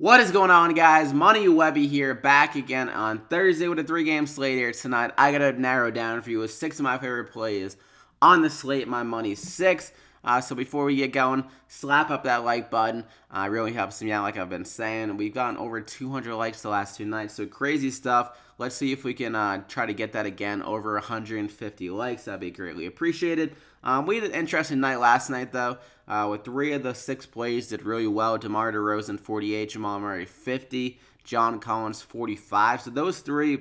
What is going on, guys? Money Webby here, back again on Thursday with a 3-game slate here tonight. I gotta narrow down for you with 6 of my favorite plays on the slate. My money's 6. So before we get going, slap up that like button. It really helps me out, like I've been saying. We've gotten over 200 likes the last 2 nights, so crazy stuff. Let's see if we can try to get that again, over 150 likes. That'd be greatly appreciated. We had an interesting night last night, though, with 3 of the 6 plays did really well. DeMar DeRozan, 48, Jamal Murray, 50, John Collins, 45. So those 3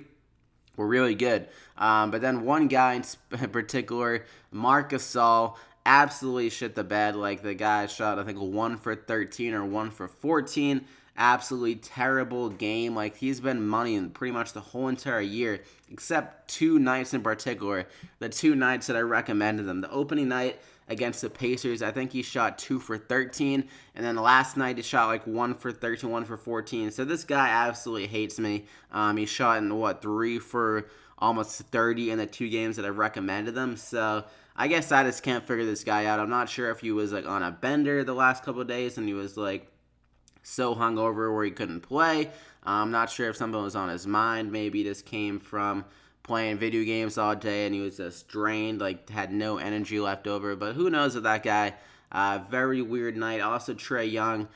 were really good. But then one guy in particular, Marc Gasol, absolutely shit the bed. Like, the guy shot, I think, 1 for 13 or 1 for 14. Absolutely terrible game. Like, he's been money in pretty much the whole entire year, except 2 nights in particular. The 2 nights that I recommended them. The opening night against the Pacers, I think he shot 2 for 13. And then last night he shot like 1 for 13, 1 for 14. So this guy absolutely hates me. He shot in 3 for almost 30 in the 2 games that I recommended them. So I guess I just can't figure this guy out. I'm not sure if he was like on a bender the last couple of days and he was like so hungover where he couldn't play. I'm not sure if something was on his mind. Maybe this came from playing video games all day and he was just drained, like had no energy left over. But who knows with that guy. Very weird night. Also, Trey Young,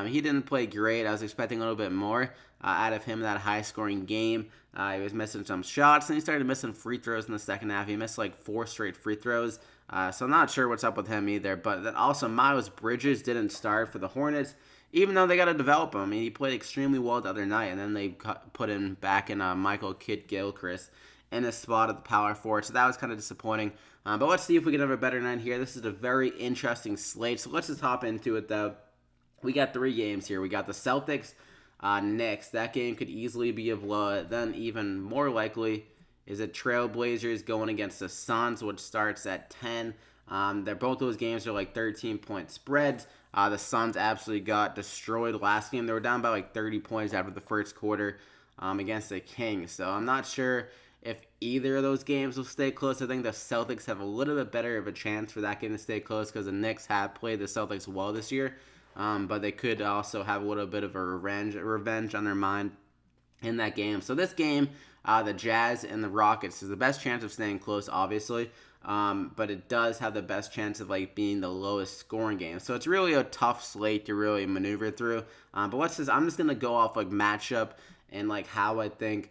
he didn't play great. I was expecting a little bit more out of him in that high-scoring game. He was missing some shots, and he started missing free throws in the second half. He missed like 4 straight free throws. So I'm not sure what's up with him either. But then also, Miles Bridges didn't start for the Hornets, even though they got to develop him. I mean, he played extremely well the other night, and then they put him back in Michael Kidd-Gilchrist in a spot at the power forward. So that was kind of disappointing. But let's see if we can have a better night here. This is a very interesting slate. So let's just hop into it, though. We got 3 games here. We got the Celtics Knicks. That game could easily be a blowout. Then even more likely is it Trailblazers going against the Suns, which starts at 10. Both those games are like 13-point spreads. The Suns absolutely got destroyed last game. They were down by like 30 points after the first quarter against the Kings. So I'm not sure if either of those games will stay close. I think the Celtics have a little bit better of a chance for that game to stay close because the Knicks have played the Celtics well this year. But they could also have a little bit of a revenge on their mind in that game. So this game, the Jazz and the Rockets, is the best chance of staying close, obviously. But it does have the best chance of like being the lowest scoring game. So it's really a tough slate to really maneuver through. But I'm just gonna go off like matchup and like how I think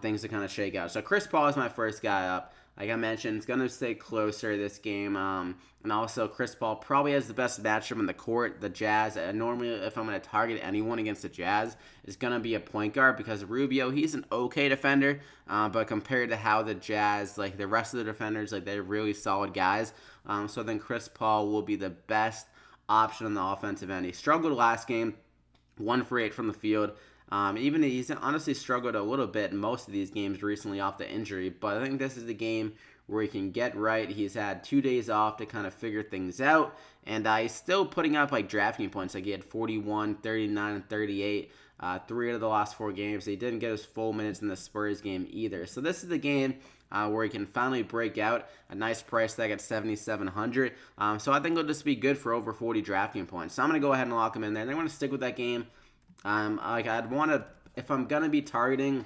things to kind of shake out. So Chris Paul is my first guy up. Like I mentioned, it's going to stay closer this game. And also, Chris Paul probably has the best matchup in the court. The Jazz, normally if I'm going to target anyone against the Jazz, it's going to be a point guard because Rubio, he's an okay defender. But compared to how the Jazz, like the rest of the defenders, like they're really solid guys. So then Chris Paul will be the best option on the offensive end. He struggled last game, 1 for 8 from the field. Even he's honestly struggled a little bit in most of these games recently off the injury, but I think this is the game where he can get right. He's had 2 days off to kind of figure things out, and he's still putting up like DraftKings points. Like he had 41, 39, and 38, 3 out of the last 4 games. He didn't get his full minutes in the Spurs game either. So this is the game where he can finally break out. A nice price tag at 7,700. So I think it'll just be good for over 40 DraftKings points. So I'm going to go ahead and lock him in there. They're going to stick with that game. I'd want to, if I'm going to be targeting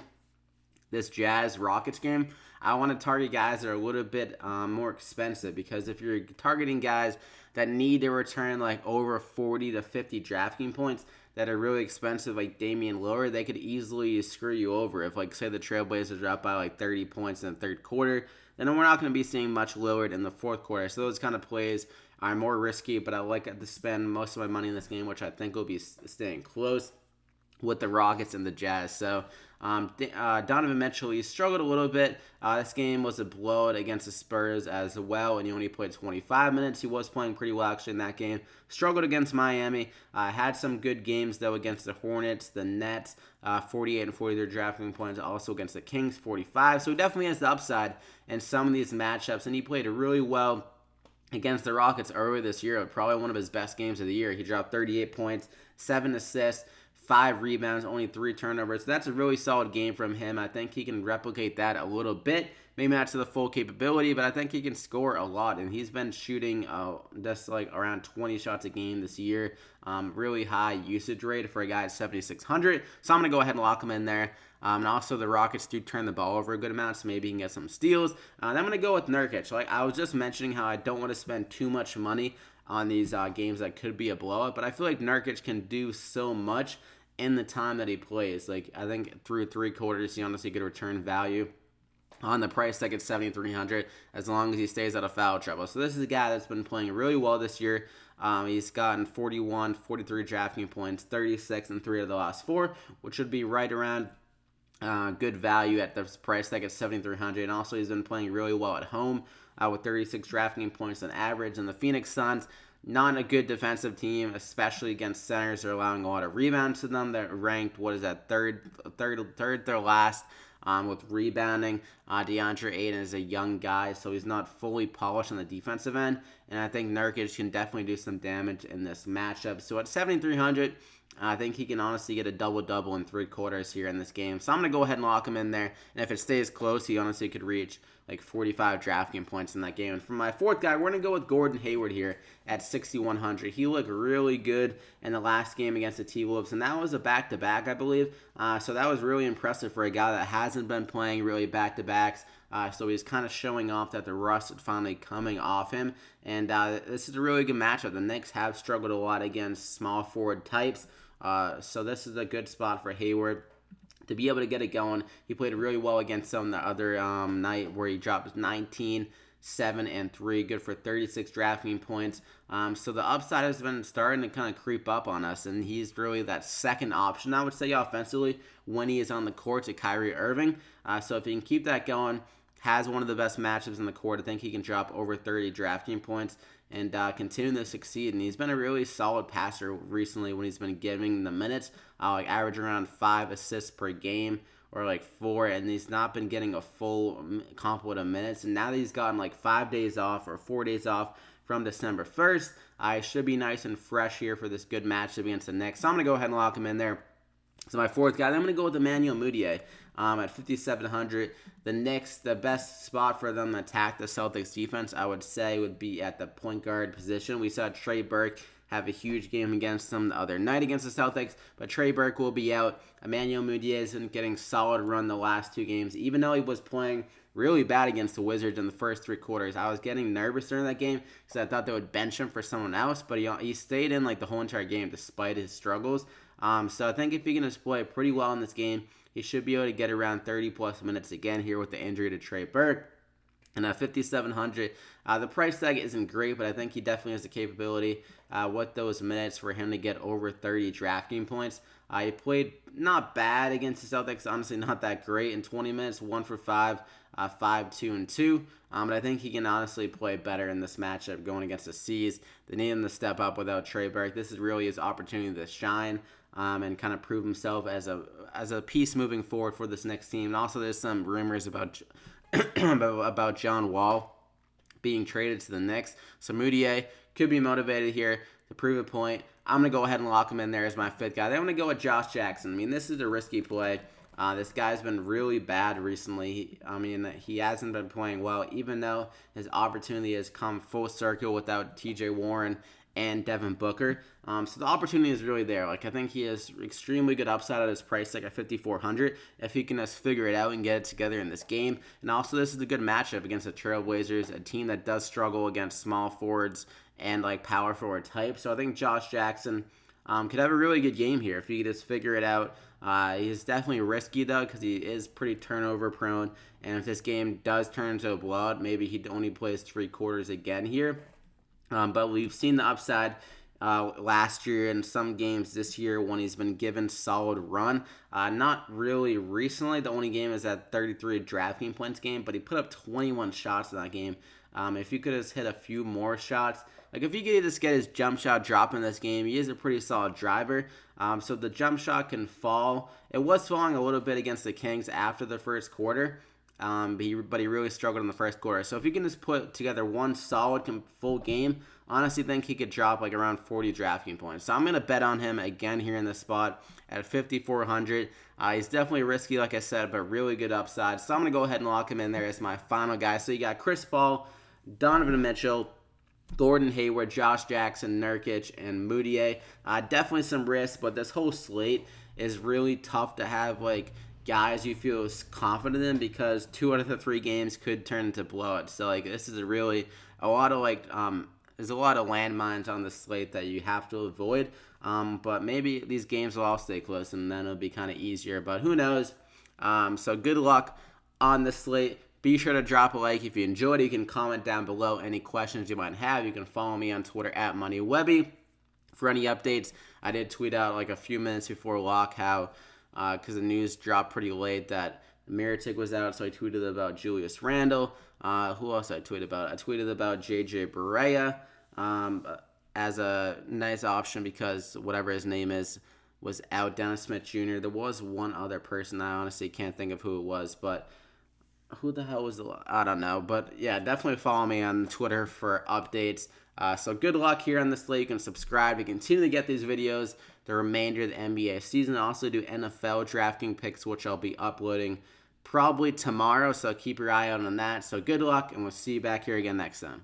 this Jazz Rockets game, I want to target guys that are a little bit more expensive, because if you're targeting guys that need to return like over 40 to 50 DraftKings points that are really expensive, like Damian Lillard, they could easily screw you over. If like say the Trailblazers drop by like 30 points in the third quarter, then we're not going to be seeing much Lillard in the fourth quarter. So those kind of plays are more risky, but I like to spend most of my money in this game, which I think will be staying close with the Rockets and the Jazz. So Donovan Mitchell, he struggled a little bit. This game was a blowout against the Spurs as well, and he only played 25 minutes. He was playing pretty well actually in that game. Struggled against Miami. Had some good games though against the Hornets, the Nets, 48 and 43 drafting points. Also against the Kings, 45. So he definitely has the upside in some of these matchups, and he played really well against the Rockets earlier this year. Probably one of his best games of the year. He dropped 38 points, 7 assists, 5 rebounds, only 3 turnovers. So that's a really solid game from him. I think he can replicate that a little bit Maybe not to the full capability, but I think he can score a lot. And he's been shooting just like around 20 shots a game this year. Really high usage rate for a guy at 7,600. So I'm going to go ahead and lock him in there. And also the Rockets do turn the ball over a good amount, so maybe he can get some steals. Then I'm going to go with Nurkic. Like I was just mentioning how I don't want to spend too much money on these games that could be a blowout, but I feel like Nurkic can do so much in the time that he plays. Like I think through 3 quarters, he honestly could return value on the price tag at 7,300 as long as he stays out of foul trouble. So this is a guy that's been playing really well this year. He's gotten 41, 43 DraftKings points, 36 in 3 of the last 4, which would be right around good value at the price tag at 7,300. And also he's been playing really well at home with 36 DraftKings points on average. And the Phoenix Suns, not a good defensive team, especially against centers. They're allowing a lot of rebounds to them. They're ranked, third their last with rebounding. DeAndre Ayton is a young guy, so he's not fully polished on the defensive end. And I think Nurkic can definitely do some damage in this matchup. So at 7,300, I think he can honestly get a double-double in 3 quarters here in this game. So I'm going to go ahead and lock him in there. And if it stays close, he honestly could reach like 45 DraftKings points in that game. And for my 4th guy, we're going to go with Gordon Hayward here at 6,100. He looked really good in the last game against the T-Wolves, and that was a back-to-back, I believe. So that was really impressive for a guy that hasn't been playing really back-to-backs. So he's kind of showing off that the rust is finally coming off him. And this is a really good matchup. The Knicks have struggled a lot against small forward types. So this is a good spot for Hayward to be able to get it going. He played really well against them the other night where he dropped 19, 7, and 3. Good for 36 DraftKings points. So the upside has been starting to kind of creep up on us, and he's really that second option, I would say, offensively when he is on the court to Kyrie Irving. So if he can keep that going, has one of the best matchups in the court, I think he can drop over 30 DraftKings points and continue to succeed. And he's been a really solid passer recently when he's been giving the minutes, like average around 5 assists per game or like 4, and he's not been getting a full complement of minutes. And now that he's gotten like 5 days off or 4 days off from December 1st, I should be nice and fresh here for this good matchup against the Knicks. So I'm going to go ahead and lock him in there. So my 4th guy, then I'm going to go with Emmanuel Mudiay at 5,700. The Knicks, the best spot for them to attack the Celtics defense, I would say, would be at the point guard position. We saw Trey Burke have a huge game against them the other night against the Celtics, but Trey Burke will be out. Emmanuel Mudiay isn't getting solid run the last 2 games, even though he was playing really bad against the Wizards in the first 3 quarters. I was getting nervous during that game because I thought they would bench him for someone else, but he stayed in like the whole entire game despite his struggles. So I think if he can display pretty well in this game, he should be able to get around 30-plus minutes again here with the injury to Trey Burke. And at 5,700, the price tag isn't great, but I think he definitely has the capability with those minutes for him to get over 30 DraftKings points. He played not bad against the Celtics, honestly not that great in 20 minutes, 1 for 5, 5, 2, and 2. But I think he can honestly play better in this matchup going against the C's. They need him to step up without Trey Burke. This is really his opportunity to shine and kind of prove himself as a piece moving forward for this next team. And also there's some rumors about about John Wall being traded to the Knicks. So Mudiay could be motivated here to prove a point. I'm going to go ahead and lock him in there as my 5th guy. Then I'm going to go with Josh Jackson. I mean, this is a risky play. This guy's been really bad recently. He hasn't been playing well, even though his opportunity has come full circle without TJ Warren and Devin Booker. So the opportunity is really there. Like I think he has extremely good upside at his price tag at 5,400 if he can just figure it out and get it together in this game. And also this is a good matchup against the Trailblazers, a team that does struggle against small forwards and like power forward type. So I think Josh Jackson could have a really good game here if he could just figure it out. He's definitely risky though because he is pretty turnover prone. And if this game does turn into a blowout, maybe he only plays 3 quarters again here. But we've seen the upside last year and some games this year when he's been given solid run. Not really recently. The only game is that 33 DraftKings points game, but he put up 21 shots in that game. If you could just hit a few more shots, like if you could just get his jump shot drop in this game, he is a pretty solid driver. So the jump shot can fall. It was falling a little bit against the Kings after the first quarter. But he really struggled in the first quarter. So if you can just put together one solid full game honestly think he could drop like around 40 DraftKings points. So I'm going to bet on him again here in this spot at 5,400. He's definitely risky, like I said, but really good upside. So I'm going to go ahead and lock him in there as my final guy. So you got Chris Paul, Donovan Mitchell, Gordon Hayward, Josh Jackson, Nurkic, and Mudiay. Definitely some risk, but this whole slate is really tough to have like guys you feel confident in because 2 out of the 3 games could turn into blowouts. So like this is really a lot of like there's a lot of landmines on the slate that you have to avoid. But maybe these games will all stay close and then it'll be kind of easier. But who knows? So good luck on the slate. Be sure to drop a like if you enjoyed it. You can comment down below any questions you might have. You can follow me on Twitter at MoneyWebby for any updates. I did tweet out like a few minutes before lock how, because the news dropped pretty late that Meritic was out, so I tweeted about Julius Randle. Who else I tweeted about? I tweeted about JJ Barea as a nice option because whatever his name is was out. Dennis Smith Jr. There was one other person. I honestly can't think of who it was, but who the hell was I don't know. But yeah, definitely follow me on Twitter for updates. So good luck here on the slate. You can subscribe to continue to get these videos the remainder of the NBA season. I also do NFL DraftKings picks, which I'll be uploading probably tomorrow. So keep your eye out on that. So good luck, and we'll see you back here again next time.